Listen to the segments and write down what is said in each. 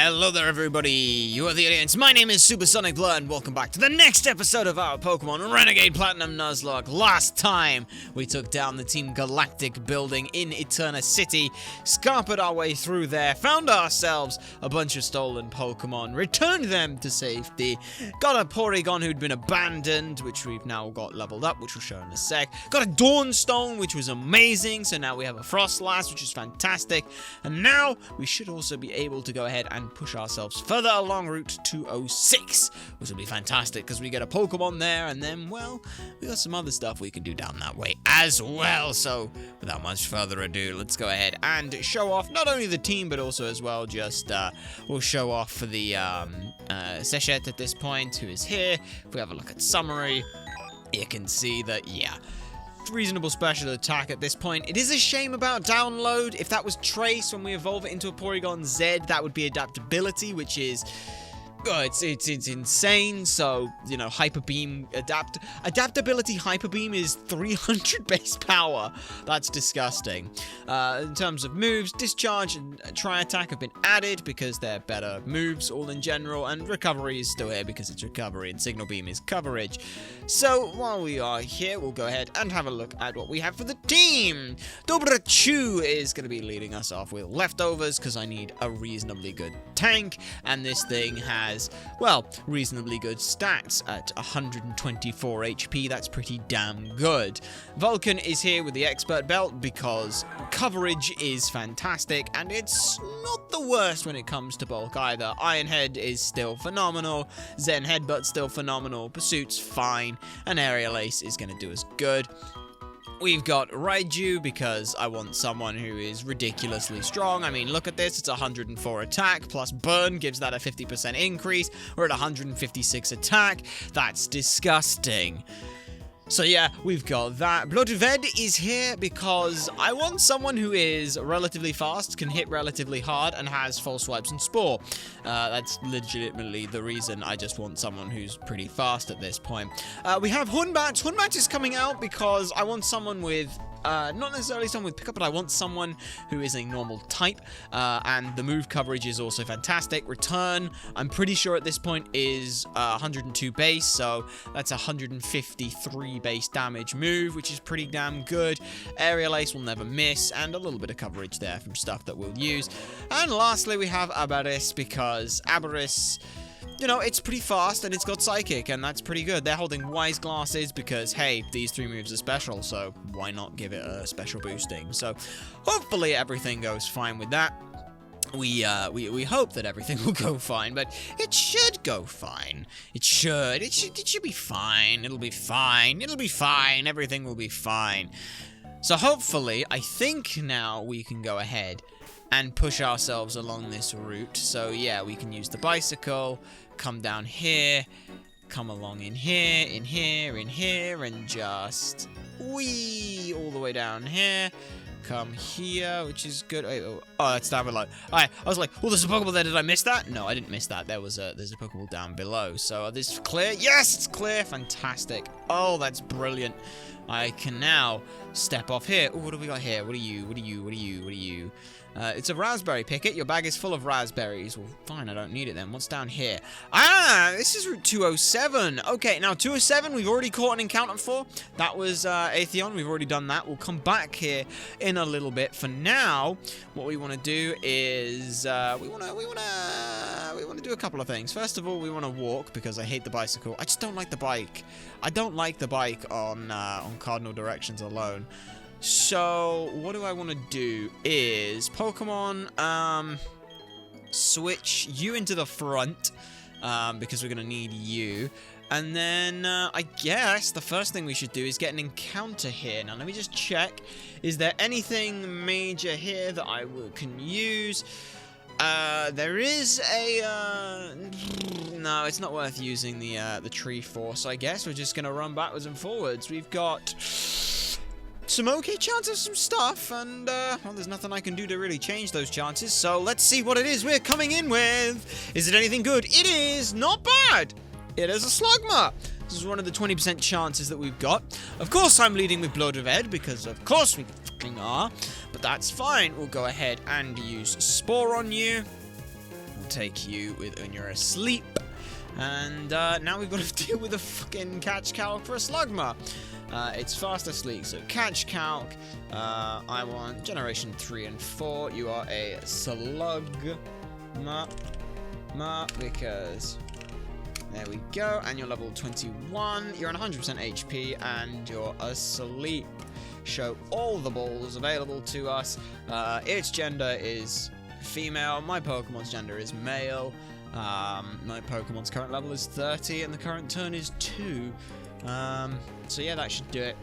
Hello there everybody, you are the audience. My name is SuperSonicBlur and welcome back to the next episode of our Pokemon Renegade Platinum Nuzlocke. Last time, we took down the Team Galactic building in Eterna City, scarpered our way through there, found ourselves a bunch of stolen Pokemon, returned them to safety, got a Porygon who'd been abandoned, which we've now got leveled up, which we'll show in a sec, got a Dawnstone, which was amazing, so now we have a Frostlass, which is fantastic, and now we should also be able to go ahead and push ourselves further along Route 206, which will be fantastic because we get a Pokemon there, and then, well, we got some other stuff we can do down that way as well. So, without much further ado, let's go ahead and show off not only the team, but also as well, just, we'll show off for the, Seshet at this point, who is here. If we have a look at summary, you can see that, yeah, reasonable special attack at this point. It is a shame about download. If that was Trace when we evolve it into a Porygon Z, that would be adaptability, which is it's insane. So, you know, Hyper Beam adaptability Hyper Beam is 300 base power. That's disgusting. In terms of moves, Discharge and Tri-Attack have been added because they're better moves all in general, and Recovery is still here because it's recovery, and Signal Beam is coverage. So, while we are here, we'll go ahead and have a look at what we have for the team. Raiju is going to be leading us off with leftovers because I need a reasonably good tank, and this thing has, well, reasonably good stats at 124 HP. That's pretty damn good. Vulcan is here with the Expert Belt because coverage is fantastic, and it's not the worst when it comes to bulk either. Iron Head is still phenomenal, Zen Headbutt's still phenomenal, Pursuit's fine, and Aerial Ace is going to do us good. We've got Raiju because I want someone who is ridiculously strong. I mean, look at this. It's 104 attack plus burn gives that a 50% increase. We're at 156 attack. That's disgusting. So yeah, we've got that. Bloodved is here because I want someone who is relatively fast, can hit relatively hard, and has False Swipes and Spore. That's legitimately the reason. I just want someone who's pretty fast at this point. We have Hornbat. Hornbat is coming out because I want someone with not necessarily someone with pickup, but I want someone who is a normal type, and the move coverage is also fantastic. Return, I'm pretty sure at this point is 102 base, so that's 153 base damage move, which is pretty damn good. Aerial Ace will never miss, and a little bit of coverage there from stuff that we'll use. And lastly, we have Abaris, because Abaris, you know, it's pretty fast, and it's got Psychic, and that's pretty good. They're holding Wise Glasses because, hey, these three moves are special, so why not give it a special boosting? So, hopefully everything goes fine with that. We hope that everything will go fine, but it should go fine. It should be fine. It'll be fine. It'll be fine. Everything will be fine. So, hopefully, I think now we can go ahead and push ourselves along this route. So yeah, we can use the bicycle, come down here, come along in here, and just whee all the way down here. Come here, which is good. Oh, that's down below. Alright, I was like, oh, there's a Pokeball there. Did I miss that? No, I didn't miss that. There's a Pokeball down below. So this is clear. Yes, it's clear. Fantastic. Oh, that's brilliant. I can now step off here. Oh, what do we got here? What are you? It's a raspberry picket. Your bag is full of raspberries. Well, fine, I don't need it then. What's down here? Ah, this is Route 207. Okay, now 207, we've already caught an encounter for. That was Atheon. We've already done that. We'll come back here in a little bit. For now, what we want to do is we want to do a couple of things. First of all, we want to walk because I hate the bicycle. I just don't like the bike. I don't like the bike on cardinal directions alone. So, what do I want to do is Pokemon, switch you into the front, because we're going to need you. And then, I guess the first thing we should do is get an encounter here. Now, let me just check. Is there anything major here that I can use? There is a, no, it's not worth using the tree for, so I guess we're just going to run backwards and forwards. We've got some okay chances of some stuff, and, well, there's nothing I can do to really change those chances, so let's see what it is we're coming in with. Is it anything good? It is not bad. It is a Slugmar. This is one of the 20% chances that we've got. Of course, I'm leading with Bloodved, because of course we fucking are, but that's fine. We'll go ahead and use Spore on you. take you when you're asleep. And now we've got to deal with a fucking catch calc for a Slugmar. It's fast asleep, so catch calc. I want generation 3 and 4. You are a Slugmar, because there we go. And you're level 21. You're on 100% HP, and you're asleep. Show all the balls available to us. Its gender is female. My Pokemon's gender is male. My Pokemon's current level is 30, and the current turn is 2. So yeah, that should do it.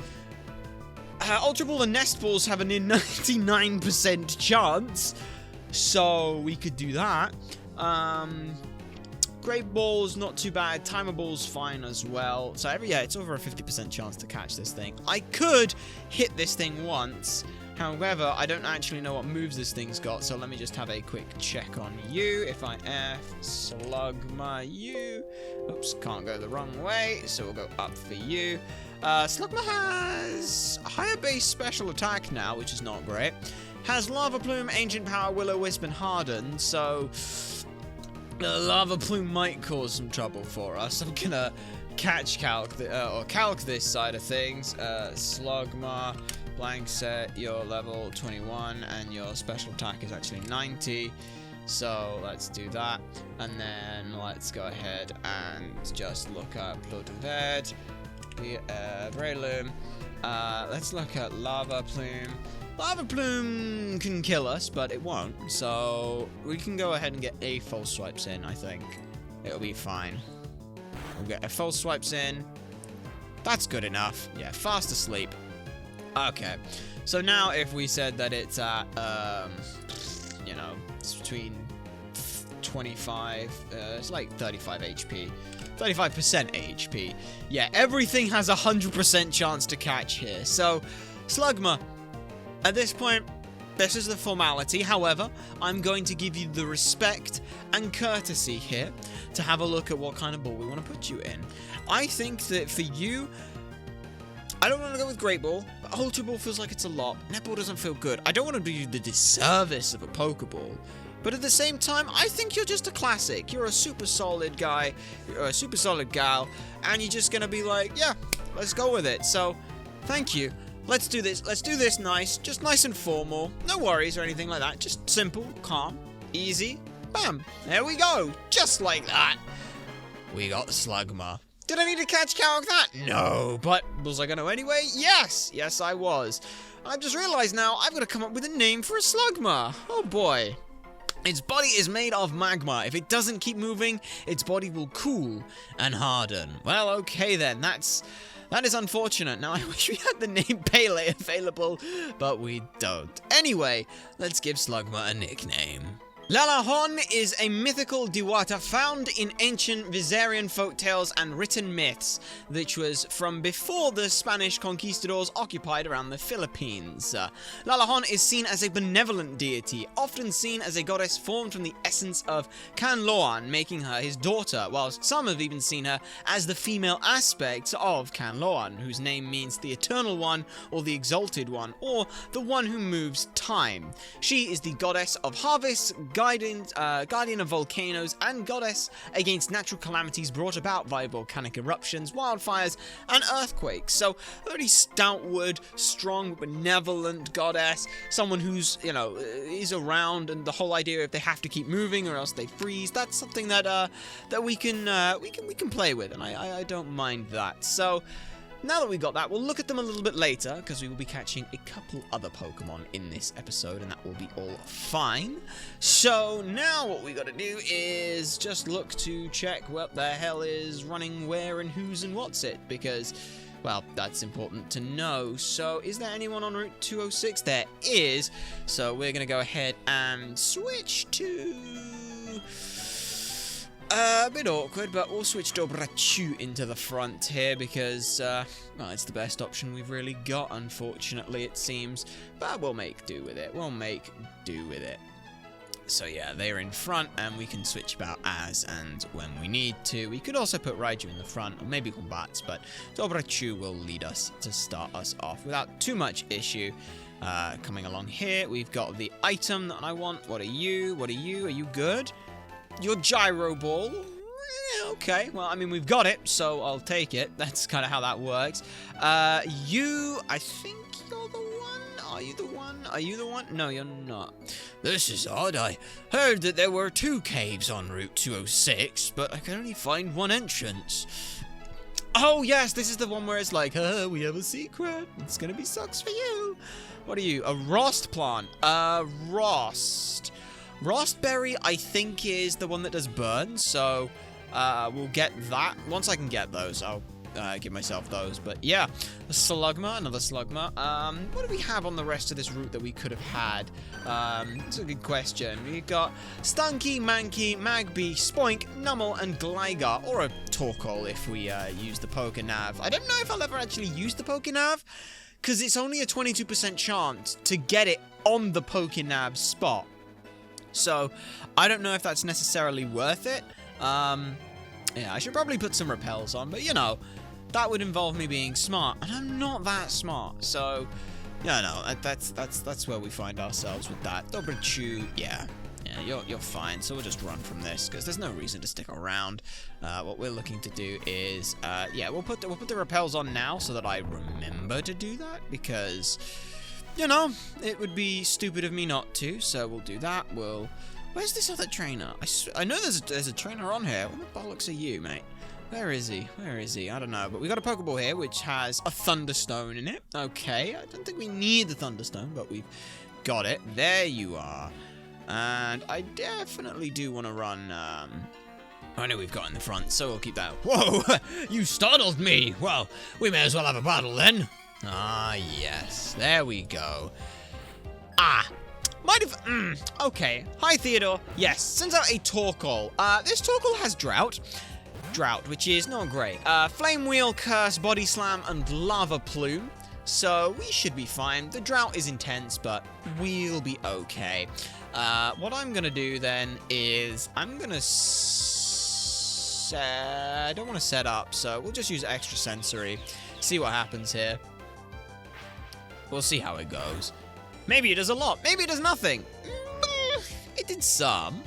Ultra Ball and Nest Balls have a near 99% chance, so we could do that. Great Ball's not too bad. Timer Ball's fine as well. So yeah, it's over a 50% chance to catch this thing. I could hit this thing once. However, I don't actually know what moves this thing's got, so let me just have a quick check on you. If I F Slugmar you. Oops, can't go the wrong way, so we'll go up for you. Slugmar has a higher base special attack now, which is not great. Has Lava Plume, Ancient Power, Will-O-Wisp, and Harden, so the Lava Plume might cause some trouble for us. I'm gonna catch calc, or calc this side of things. Slugmar. Blank set, you're level 21, and your special attack is actually 90. So let's do that. And then let's go ahead and just look at Blood Red, Breloom. Let's look at Lava Plume. Lava Plume can kill us, but it won't. So we can go ahead and get a false swipes in, I think. It'll be fine. We'll get a false swipes in. That's good enough. Yeah, fast asleep. Okay, so now if we said that it's at, you know, it's between 25, it's like 35 HP, 35% HP. Yeah, everything has a 100% chance to catch here. So, Slugmar, at this point, this is the formality. However, I'm going to give you the respect and courtesy here to have a look at what kind of ball we want to put you in. I think that for you, I don't want to go with Great Ball, but Ultra Ball feels like it's a lot. Netball doesn't feel good. I don't want to do the disservice of a Pokeball, but at the same time, I think you're just a classic. You're a super solid guy, you're a super solid gal, and you're just going to be like, yeah, let's go with it. So, thank you. Let's do this. Let's do this nice, just nice and formal. No worries or anything like that. Just simple, calm, easy. Bam. There we go. Just like that. We got Slugmar. Did I need to catch calc that? No, but was I going to anyway? Yes! Yes, I was. I've just realized now I've got to come up with a name for a Slugmar. Oh boy. Its body is made of magma. If it doesn't keep moving, its body will cool and harden. Well, okay then. That is unfortunate. Now, I wish we had the name Pele available, but we don't. Anyway, let's give Slugmar a nickname. Lalahon is a mythical Diwata found in ancient Viserian folktales and written myths, which was from before the Spanish conquistadors occupied around the Philippines. Lalahon is seen as a benevolent deity, often seen as a goddess formed from the essence of Canloan, making her his daughter, whilst some have even seen her as the female aspect of Canloan, whose name means the Eternal One, or the Exalted One, or the one who moves time. She is the goddess of harvests, guardian of volcanoes, and goddess against natural calamities brought about by volcanic eruptions, wildfires, and earthquakes. So, a very stoutward, strong, benevolent goddess, someone who's, you know, is around, and the whole idea if they have to keep moving or else they freeze, that's something that we can play with, and I don't mind that. So, now that we got that, we'll look at them a little bit later, because we will be catching a couple other Pokemon in this episode, and that will be all fine. So, now what we gotta do is just look to check what the hell is running where and who's and what's it, because, well, that's important to know. So, is there anyone on Route 206? There is, so we're gonna go ahead and switch to... a bit awkward, but we'll switch to Raiju into the front here because, well, it's the best option we've really got, unfortunately, it seems. But we'll make do with it. We'll make do with it. So, yeah, they're in front, and we can switch about as and when we need to. We could also put Raiju in the front, or maybe Combats, but Raiju will lead us to start us off without too much issue. Coming along here, we've got the item that I want. What are you? What are you? Are you good? your gyro ball. Okay, well, I mean, we've got it, so I'll take it. That's kind of how that works. You, I think you're the one. Are you the one? Are you the one? No, you're not. This is odd. I heard that there were 2 caves on Route 206, but I can only find 1 entrance. Oh, yes, this is the one where it's like, we have a secret. It's gonna be sucks for you. What are you? A Rost plant. Rost. Rostberry, I think, is the one that does burn, so we'll get that. Once I can get those, I'll give myself those. But yeah, a Slugmar, another Slugmar. What do we have on the rest of this route that we could have had? It's a good question. We've got Stunky, Mankey, Magby, Spoink, Nummel, and Gligar, or a Torkoal if we use the Pokénav. I don't know if I'll ever actually use the Pokénav, because it's only a 22% chance to get it on the Pokénav spot. So, I don't know if that's necessarily worth it. Yeah, I should probably put some repels on, but you know, that would involve me being smart, and I'm not that smart, so, yeah, no, that's where we find ourselves with that. Dobrachu, yeah, you're fine, so we'll just run from this, because there's no reason to stick around. What we're looking to do is, yeah, we'll put the repels on now, so that I remember to do that, because, you know, it would be stupid of me not to, so we'll do that. Where's this other trainer? I know there's a trainer on here. What the bollocks are you, mate? Where is he? Where is he? I don't know. But we got a Pokeball here, which has a Thunderstone in it. Okay, I don't think we need the Thunderstone, but we've got it. There you are. And I definitely do want to run, I know we've got in the front, so we'll keep that. Whoa! You startled me! Well, we may as well have a battle then. Ah, yes. There we go. Ah! Might have... okay. Hi, Theodore. Yes, sends out a Torkoal. This Torkoal has Drought. Which is not great. Flame Wheel, Curse, Body Slam, and Lava Plume. So, we should be fine. The Drought is intense, but we'll be okay. What I'm gonna do, then, is... I'm gonna... I don't want to set up, so we'll just use Extra Sensory. See what happens here. We'll see how it goes. Maybe it does a lot. Maybe it does nothing. It did some.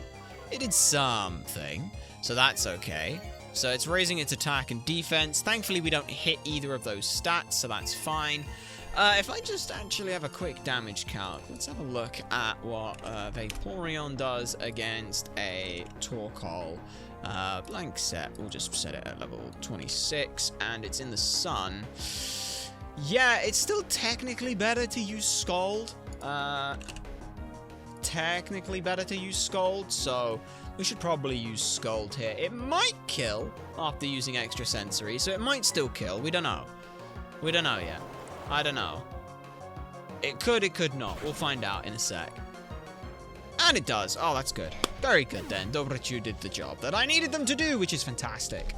It did something. So that's okay. So it's raising its attack and defense. Thankfully, we don't hit either of those stats, so that's fine. If I just actually have a quick damage calc, let's have a look at what Vaporeon does against a Torkoal. Blank set. We'll just set it at level 26, and it's in the sun. Yeah, it's still technically better to use Scald. Technically better to use Scald, so we should probably use Scald here. It might kill after using Extra Sensory, so it might still kill. We don't know. We don't know yet. I don't know. It could not. We'll find out in a sec. And it does. Oh, that's good. Very good then. Dobrachu did the job that I needed them to do, which is fantastic.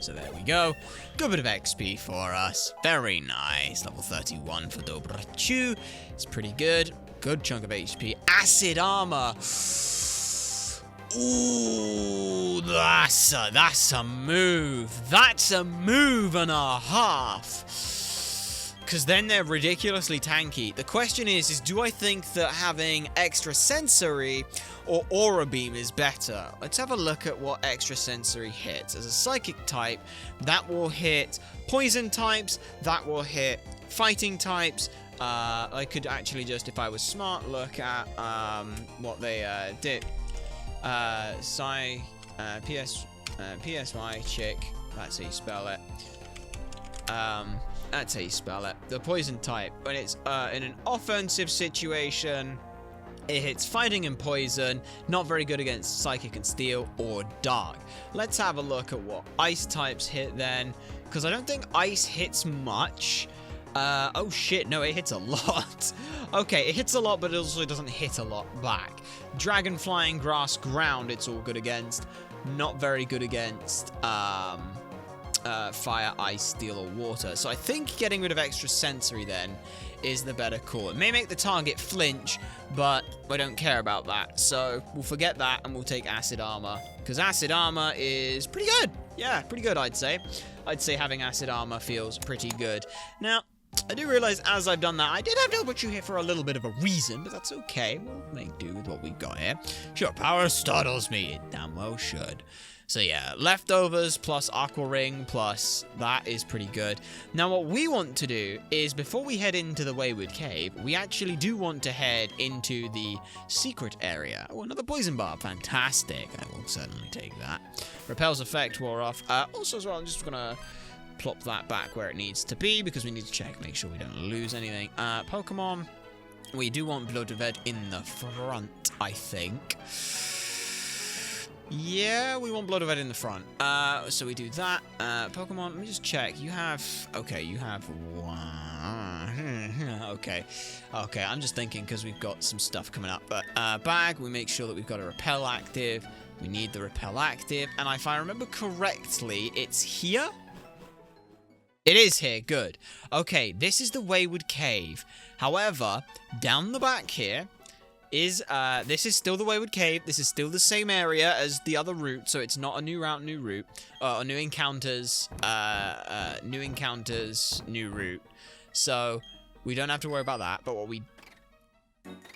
So there we go. Good bit of XP for us. Very nice. Level 31 for Dobrachu. It's pretty good. Good chunk of HP. Acid Armor. Ooh, that's a move. That's a move and a half. Because then they're ridiculously tanky. The question is do I think that having Extra Sensory or Aura Beam is better? Let's have a look at what Extra Sensory hits. As a Psychic type, that will hit Poison types, that will hit Fighting types. I could actually just, if I was smart, look at what they did. PSY Chick, that's how you spell it. That's how you spell it. The Poison type, when it's in an offensive situation, it hits Fighting and Poison, not very good against Psychic and Steel or Dark. Let's have a look at what Ice types hit then, because I don't think Ice hits much. Oh shit, no, it hits a lot. Okay, it hits a lot, but it also doesn't hit a lot back. Dragon, Flying, Grass, Ground, it's all good against. Not very good against, Fire, Ice, Steel, or Water. So I think getting rid of Extra Sensory then is the better call. It may make the target flinch, but I don't care about that. So we'll forget that and we'll take Acid Armor, because Acid Armor is pretty good. Yeah, pretty good, I'd say. I'd say having Acid Armor feels pretty good. Now, I do realize as I've done that, I did have to put you here for a little bit of a reason, but that's okay. We'll make do with what we've got here. Sure, power startles me. It damn well should. So yeah, leftovers plus aqua ring plus that is pretty good. Now what we want to do is before we head into the Wayward Cave, we actually do want to head into the secret area. Oh, another poison bar. Fantastic. I will certainly take that. Repel's effect wore off. Also as well, I'm just gonna plop that back where it needs to be because we need to check, make sure we don't lose anything. Pokemon, we do want Bloodred in the front, I think. Yeah, we want Bloodred in the front. So we do that. Pokemon, let me just check. You have... Okay, you have one. Okay. Okay, I'm just thinking because we've got some stuff coming up. But bag, we make sure that we've got a Repel active. We need the Repel active. And if I remember correctly, it's here? It is here. Good. Okay, this is the Wayward Cave. However, down the back here... this is still the Wayward Cave. This is still the same area as the other route, so it's not a new route, new route, or new encounters, new route. So we don't have to worry about that. But what we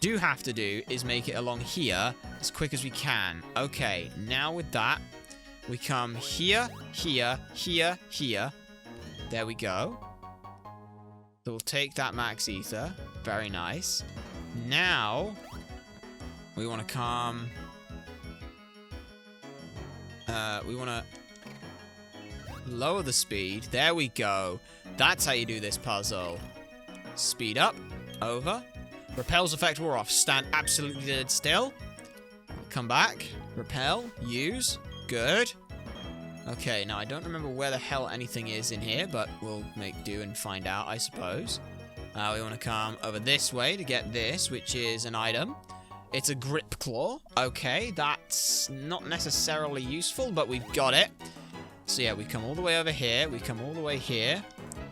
do have to do is make it along here as quick as we can. Okay, now with that, we come here, here, here, here. There we go. So we'll take that max ether. Very nice. Now... we want to come... we want to lower the speed. There we go. That's how you do this puzzle. Speed up. Over. Repel's effect wore off. Stand absolutely dead still. Come back. Repel. Use. Good. Okay, now I don't remember where the hell anything is in here, but we'll make do and find out, I suppose. We want to come over this way to get this, which is an item. It's a grip claw. Okay, that's not necessarily useful, but we've got it. So yeah, we come all the way over here. We come all the way here.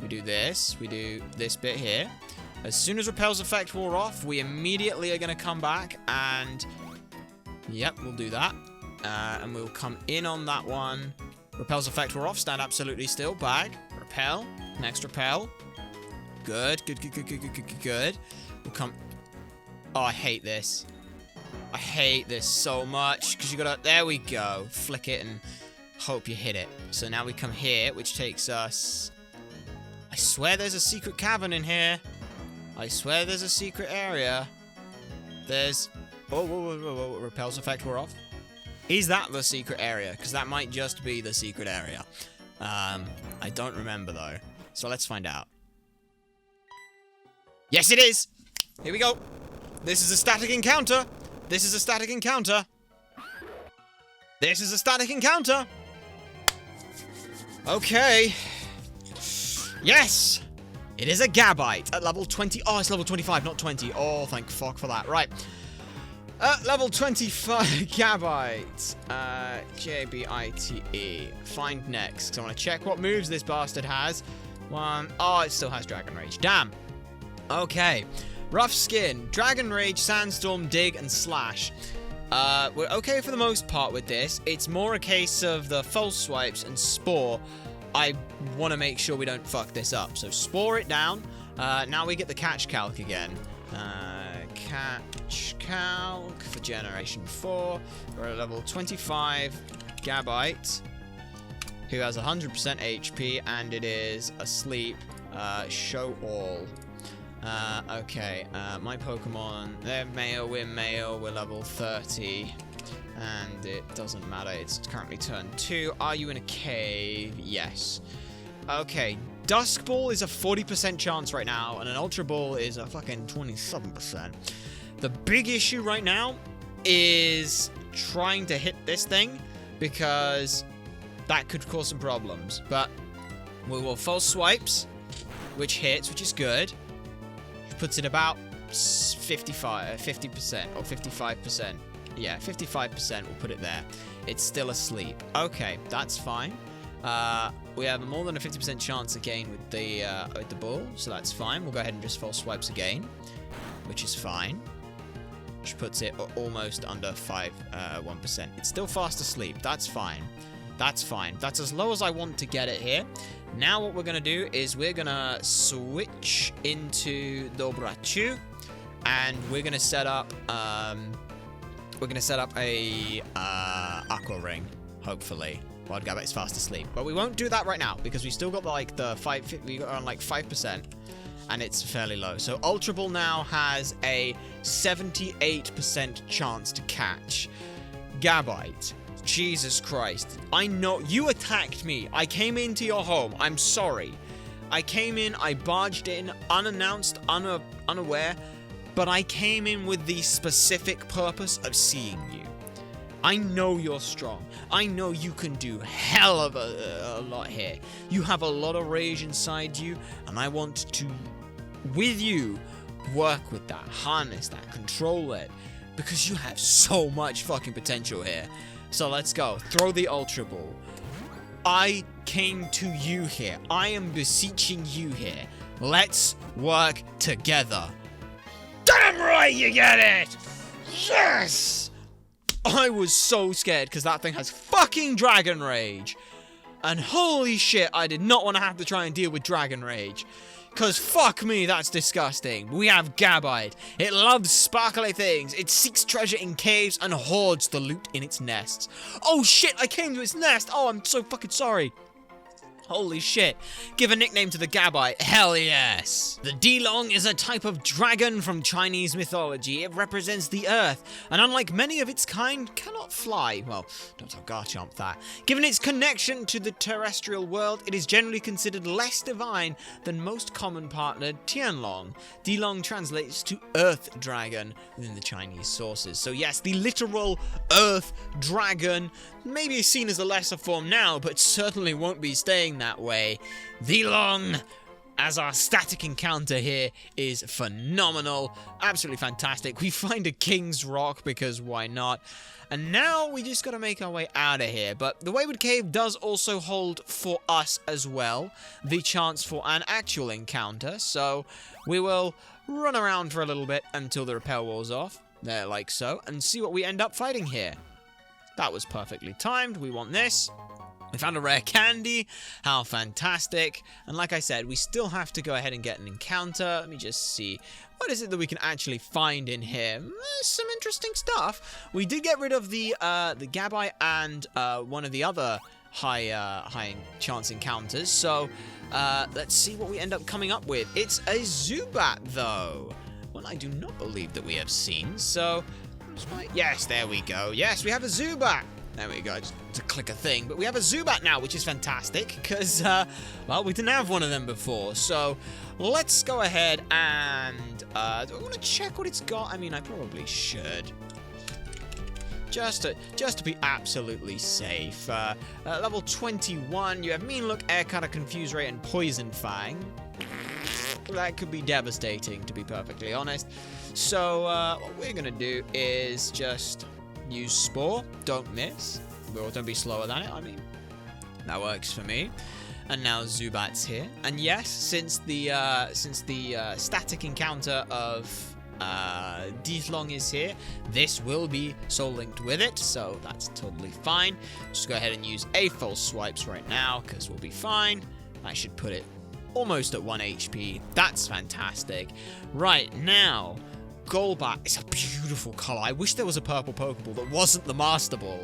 We do this. We do this bit here. As soon as Repel's effect wore off, we immediately are going to come back and... yep, we'll do that. And we'll come in on that one. Repel's effect wore off. Stand absolutely still. Bag. Repel. Next Repel. Good. Good, good, good, good, good, good, good. We'll come... oh, I hate this. I hate this so much, because you gotta, there we go, flick it and hope you hit it. So now we come here, which takes us, I swear there's a secret cavern in here. I swear there's a secret area. There's, whoa, whoa, whoa, whoa, Repel's effect wore off. Is that the secret area? Because that might just be the secret area. I don't remember though. So let's find out. Yes, it is! Here we go. This is a static encounter. This is a static encounter. This is a static encounter. Okay. Yes! It is a Gabite at level 20. Oh, it's level 25, not 20. Oh, thank fuck for that. Right. At level 25, Gabite. J-B-I-T-E. Find next. So I want to check what moves this bastard has. One. Oh, it still has Dragon Rage. Damn. Okay. Rough Skin, Dragon Rage, Sandstorm, Dig, and Slash. We're okay for the most part with this. It's more a case of the False Swipes and Spore. I want to make sure we don't fuck this up. So Spore it down. Now we get the Catch Calc again. Catch Calc for Generation 4. We're at level 25 Gabite, who has 100% HP, and it is asleep. Show all. Okay, my Pokemon, they're male, we're level 30, and it doesn't matter, it's currently turn 2. Are you in a cave? Yes. Okay, Dusk Ball is a 40% chance right now, and an Ultra Ball is a fucking 27%. The big issue right now is trying to hit this thing, because that could cause some problems, but we will False Swipes, which hits, which is good. Puts it about 50% or 55%. Yeah, 55%, we'll put it there. It's still asleep. Okay, that's fine. We have more than a 50% chance again with the ball, so that's fine. We'll go ahead and just False Swipes again, which is fine. Which puts it almost under 1%. It's still fast asleep, that's fine. That's fine. That's as low as I want to get it here. Now what we're going to do is we're going to switch into Raiju, and we're going to set up a aqua ring, hopefully, while Gabite's fast asleep. But we won't do that right now because we still got like we got on like 5%, and it's fairly low. So Ultra Ball now has a 78% chance to catch Gabite. Jesus Christ. I know you attacked me. I came into your home. I'm sorry. I came in, I barged in, unannounced, unaware, but I came in with the specific purpose of seeing you. I know you're strong. I know you can do hell of a lot here. You have a lot of rage inside you, and I want to, with you, work with that, harness that, control it, because you have so much fucking potential here. So let's go. Throw the Ultra Ball. I came to you here. I am beseeching you here. Let's work together. Damn right you get it! Yes! I was so scared because that thing has fucking Dragon Rage. And holy shit, I did not want to have to try and deal with Dragon Rage. Because fuck me, that's disgusting. We have Gabite. It loves sparkly things. It seeks treasure in caves and hoards the loot in its nests. Oh shit, I came to its nest. Oh, I'm so fucking sorry. Holy shit. Give a nickname to the Gabite. Hell yes. The Dilong is a type of dragon from Chinese mythology. It represents the earth, and unlike many of its kind, cannot fly. Well, don't tell Garchomp that. Given its connection to the terrestrial world, it is generally considered less divine than most common partnered Tianlong. Dilong translates to earth dragon within the Chinese sources. So yes, the literal earth dragon may be seen as a lesser form now, but certainly won't be staying that way. Dilong, as our static encounter here, is phenomenal. Absolutely fantastic. We find a King's Rock because why not? And now we just gotta make our way out of here. But the Wayward Cave does also hold for us as well the chance for an actual encounter. So we will run around for a little bit until the repel wall's off. There, like so. And see what we end up fighting here. That was perfectly timed. We want this. We found a rare candy. How fantastic. And like I said, we still have to go ahead and get an encounter. Let me just see. What is it that we can actually find in here? Some interesting stuff. We did get rid of the Gabite and one of the other high chance encounters. So let's see what we end up coming up with. It's a Zubat, though. One I do not believe that we have seen. So yes, there we go. Yes, we have a Zubat. There we go, just to click a thing. But we have a Zubat now, which is fantastic, because, well, we didn't have one of them before. So, let's go ahead and, do I want to check what it's got? I mean, I probably should. Just to be absolutely safe. Level 21, you have Mean Look, Air Cutter, Confuse Ray, and Poison Fang. That could be devastating, to be perfectly honest. So, what we're going to do is just use Spore. Don't miss. Well, don't be slower than it, I mean. That works for me. And now Zubat's here. And yes, since the static encounter of Dilong is here, this will be soul linked with it, so that's totally fine. Just go ahead and use a false swipes right now, because we'll be fine. I should put it almost at 1 HP. That's fantastic. Right, now, Golbat is a beautiful color. I wish there was a purple Pokeball that wasn't the Master Ball.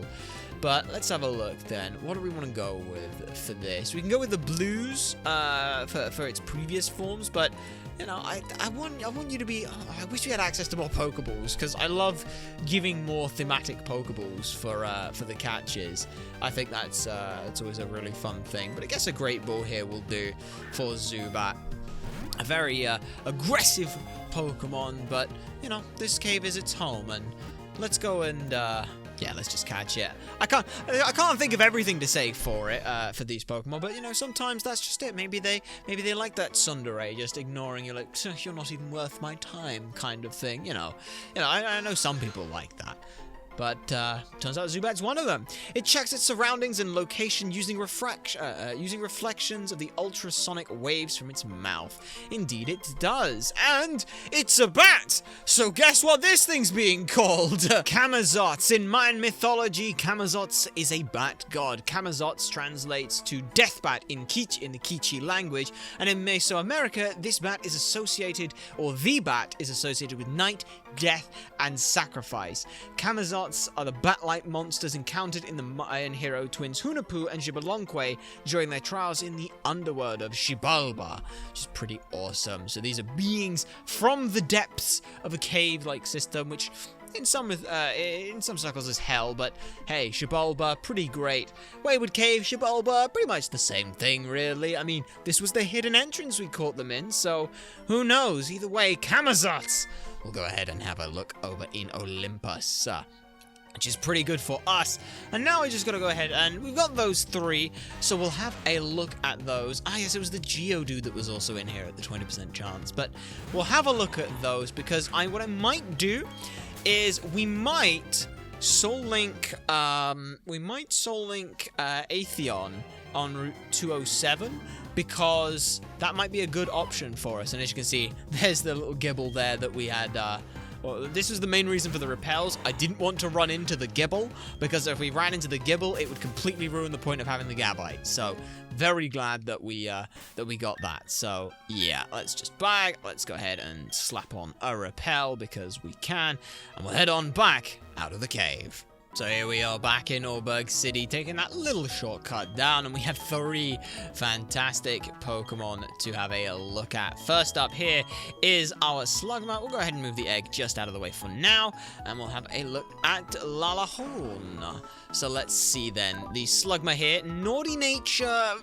But let's have a look then. What do we want to go with for this? We can go with the blues for its previous forms, but you know, I want you to be. Oh, I wish we had access to more Pokeballs, because I love giving more thematic Pokeballs for the catches. I think that's it's always a really fun thing. But I guess a Great Ball here will do for Zubat. A very aggressive Pokemon, but you know, this cave is its home, and let's go and yeah, let's just catch it. I can't think of everything to say for it for these Pokemon, but you know, sometimes that's just it. Maybe they like that Tsundere, just ignoring you, like you're not even worth my time kind of thing. You know, I know some people like that. But turns out Zubat's one of them. It checks its surroundings and location using reflections of the ultrasonic waves from its mouth. Indeed, it does. And it's a bat! So guess what this thing's being called? Camazotz. In Mayan mythology, Camazotz is a bat god. Camazotz translates to death bat in the Quiche language. And in Mesoamerica, this bat is associated, or the bat is associated with night, death, and sacrifice. Camazotz are the bat-like monsters encountered in the Mayan hero twins Hunahpu and Xbalanque during their trials in the underworld of Xibalba, which is pretty awesome. So these are beings from the depths of a cave-like system, which in some circles is hell, but hey, Xibalba, pretty great. Wayward Cave, Xibalba, pretty much the same thing, really. I mean, this was the hidden entrance we caught them in, so who knows? Either way, Camazotz. We'll go ahead and have a look over in Olympus, which is pretty good for us. And now we just gotta go ahead and we've got those 3, so we'll have a look at those. Ah, yes, it was the Geodude that was also in here at the 20% chance, but we'll have a look at those because what I might do is we might Soul Link Atheon on Route 207 because that might be a good option for us. And as you can see, there's the little Gibble there that we had. Well, this was the main reason for the repels. I didn't want to run into the Gibble because if we ran into the Gibble, it would completely ruin the point of having the Gabite. So very glad that we got that. So yeah, let's just back. Let's go ahead and slap on a repel because we can, and we'll head on back out of the cave. So here we are back in Orberg City, taking that little shortcut down, and we have 3 fantastic Pokemon to have a look at. First up here is our Slugmar. We'll go ahead and move the egg just out of the way for now, and we'll have a look at Lalahorn. So let's see then. The Slugmar here, naughty nature,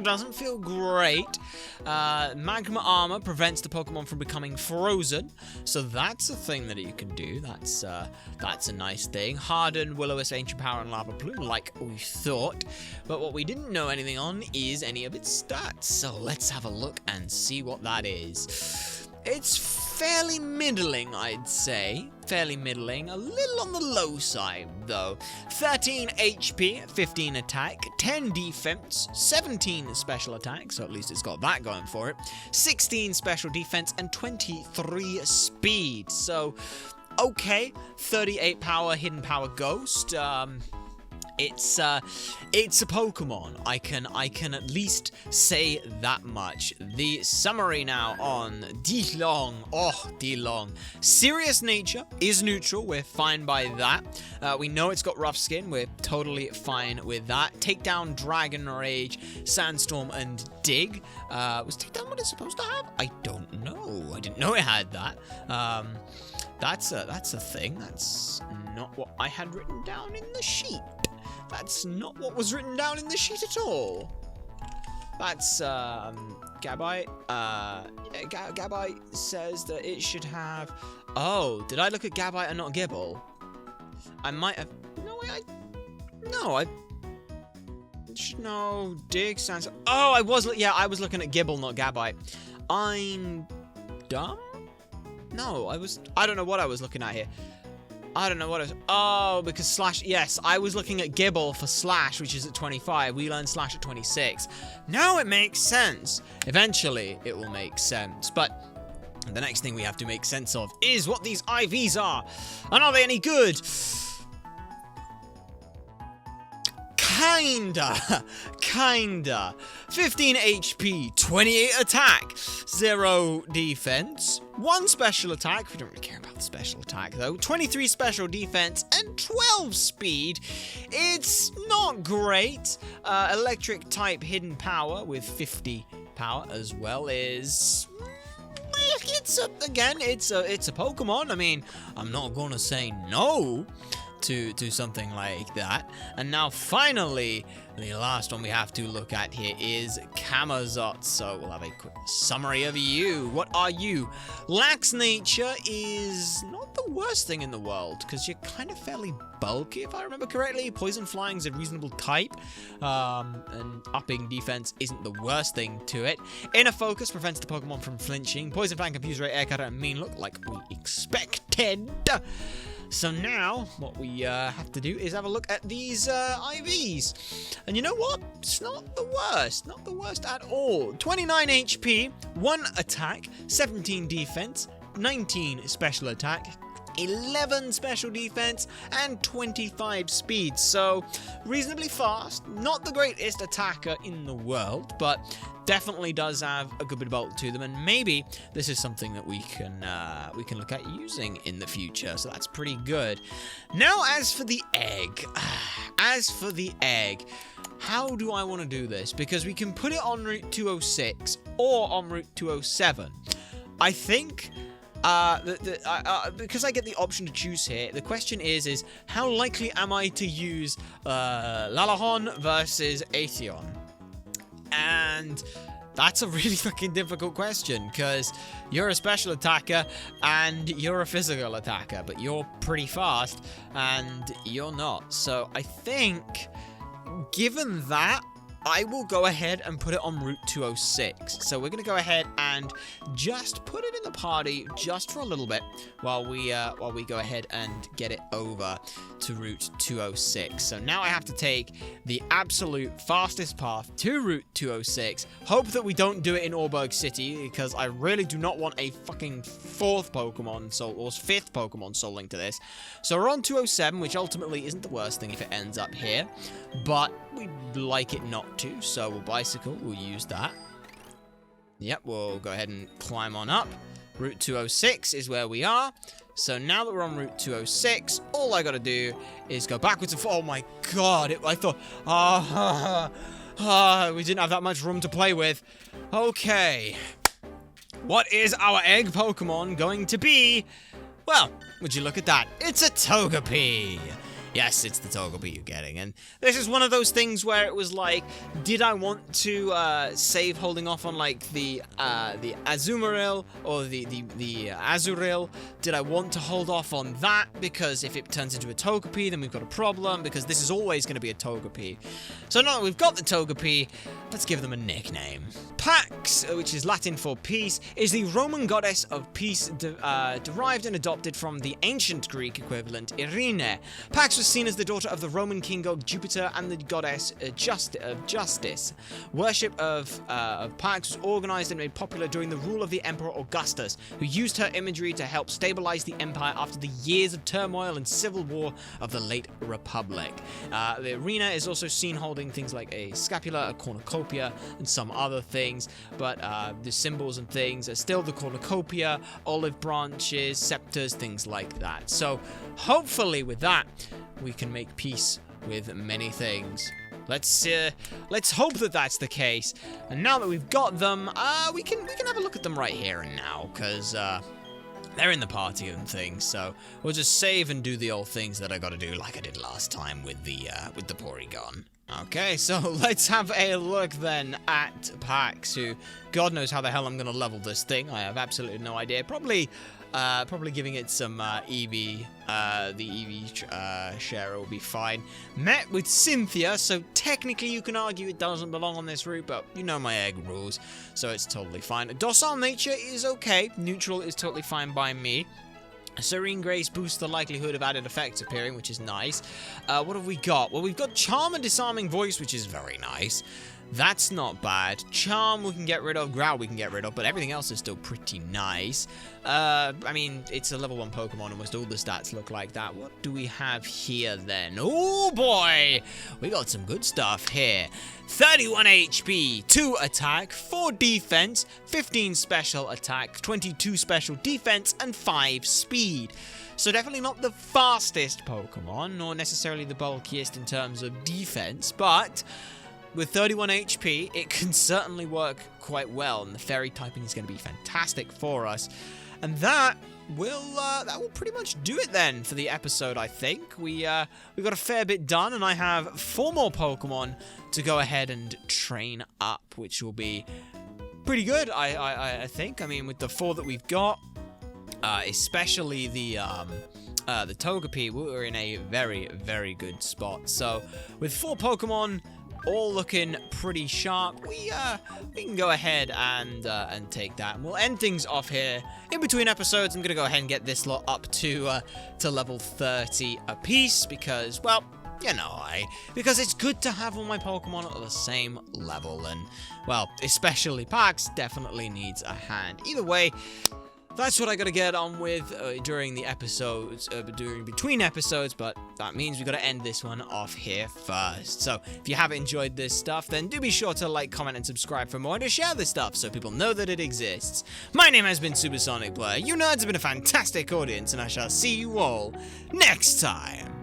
doesn't feel great. Magma Armor prevents the Pokemon from becoming frozen, so that's a thing that you can do. That's a nice thing. Harden, Will-O-Wisp, Ancient Power, and Lava Plume, like we thought. But what we didn't know anything on is any of its stats. So let's have a look and see what that is. It's fairly middling, I'd say. Fairly middling. A little on the low side, though. 13 HP, 15 attack, 10 defense, 17 special attack, so at least it's got that going for it. 16 special defense, and 23 speed. So, okay. 38 power, hidden power ghost. It's a Pokemon. I can at least say that much. The summary now on Dilong. Oh, Dilong. Serious nature is neutral. We're fine by that. We know it's got rough skin. We're totally fine with that. Takedown, Dragon Rage, Sandstorm, and Dig. Was Takedown what it's supposed to have? I don't know. I didn't know it had that. That's a thing. That's not what I had written down in the sheet. That's not what was written down in the sheet at all. That's, Gabite. Gabite says that it should have... Oh, did I look at Gabite and not Gibble? I might have... No, Dig sounds... Oh, I was looking at Gibble, not Gabite. I'm... dumb? No, I don't know what I was looking at here. Oh, because Slash, yes, I was looking at Gibble for Slash, which is at 25. We learned Slash at 26. Now it makes sense. Eventually, it will make sense. But the next thing we have to make sense of is what these IVs are. And are they any good? Kinda. 15 HP, 28 attack, 0 defense, 1 special attack. We don't really care about the special attack though. 23 special defense and 12 speed. It's not great. Electric type hidden power with 50 power as well is... It's a Pokemon. I mean, I'm not gonna say no to something like that. And now finally, the last one we have to look at here is Camazotz. So we'll have a quick summary of you. What are you? Lax nature is not the worst thing in the world because you're kind of fairly bulky, if I remember correctly. Poison flying is a reasonable type, and upping defense isn't the worst thing to it. Inner focus prevents the Pokemon from flinching. Poison fang, confuse rate, air cutter, and mean look, like we expected. So now, what we have to do is have a look at these IVs. And you know what? It's not the worst. Not the worst at all. 29 HP, 1 attack, 17 defense, 19 special attack, 11 special defense, and 25 speed. So, reasonably fast. Not the greatest attacker in the world, but definitely does have a good bit of bulk to them, and maybe this is something that we can look at using in the future. So that's pretty good. Now, as for the egg, how do I want to do this? Because we can put it on Route 206 or on Route 207. I think. Because I get the option to choose here, the question is how likely am I to use Lalahon versus Atheon? And that's a really fucking difficult question, because you're a special attacker and you're a physical attacker, but you're pretty fast and you're not. So I think, given that, I will go ahead and put it on Route 206. So we're going to go ahead and just put it in the party just for a little bit while we go ahead and get it over to Route 206. So now I have to take the absolute fastest path to Route 206. Hope that we don't do it in Orberg City, because I really do not want a fucking fifth Pokemon Soul Link to this. So we're on 207, which ultimately isn't the worst thing if it ends up here, but we'd like it not to, so we'll bicycle, we'll use that. Yep, we'll go ahead and climb on up. Route 206 is where we are. So now that we're on Route 206, all I gotta do is go backwards and forwards. Oh my god, I thought, we didn't have that much room to play with. Okay. What is our egg Pokemon going to be? Well, would you look at that? It's a Togepi. Yes, it's the Togepi you're getting, and this is one of those things where it was like, did I want to save holding off on like the Azumarill or the Azurill? Did I want to hold off on that, because if it turns into a Togepi, then we've got a problem, because this is always going to be a Togepi. So now that we've got the Togepi, let's give them a nickname. Pax, which is Latin for peace, is the Roman goddess of peace derived and adopted from the ancient Greek equivalent Irene. Pax was seen as the daughter of the Roman king god Jupiter and the goddess of justice. Worship of Pax was organized and made popular during the rule of the Emperor Augustus, who used her imagery to help stabilize the empire after the years of turmoil and civil war of the late Republic. The arena is also seen holding things like a scapula, a cornucopia, and some other things, but the symbols and things are still the cornucopia, olive branches, scepters, things like that. So hopefully with that, we can make peace with many things. Let's hope that that's the case. And now that we've got them, we can have a look at them right here and now, because they're in the party and things. So we'll just save and do the old things that I got to do, like I did last time with the Porygon. Okay, so let's have a look then at Pax, who, God knows how the hell I'm gonna level this thing. I have absolutely no idea. Probably giving it some EV, the EV share will be fine. Met with Cynthia, so technically you can argue it doesn't belong on this route, but you know my egg rules, so it's totally fine. Docile nature is okay. Neutral is totally fine by me. Serene Grace boosts the likelihood of added effects appearing, which is nice. What have we got? Well, we've got Charm and Disarming Voice, which is very nice. That's not bad. Charm we can get rid of, Growl we can get rid of, but everything else is still pretty nice. I mean, it's a level 1 Pokemon, almost all the stats look like that. What do we have here then? Oh boy! We got some good stuff here. 31 HP, 2 attack, 4 defense, 15 special attack, 22 special defense, and 5 speed. So definitely not the fastest Pokemon, nor necessarily the bulkiest in terms of defense, but with 31 HP, it can certainly work quite well, and the fairy typing is going to be fantastic for us. And that will pretty much do it then for the episode, I think. We got a fair bit done, and I have 4 more Pokemon to go ahead and train up, which will be pretty good, I think. I mean, with the 4 that we've got, especially the Togepi, we're in a very, very good spot. So with 4 Pokemon, all looking pretty sharp, we can go ahead and take that. And we'll end things off here. In between episodes, I'm going to go ahead and get this lot up to level 30 apiece because, well, you know, because it's good to have all my Pokemon at the same level, and, well, especially Pax definitely needs a hand. Either way, that's what I gotta get on with during the episodes, between episodes, but that means we gotta end this one off here first. So, if you have enjoyed this stuff, then do be sure to like, comment, and subscribe for more, and to share this stuff so people know that it exists. My name has been SuperSonicBlur, you nerds have been a fantastic audience, and I shall see you all next time.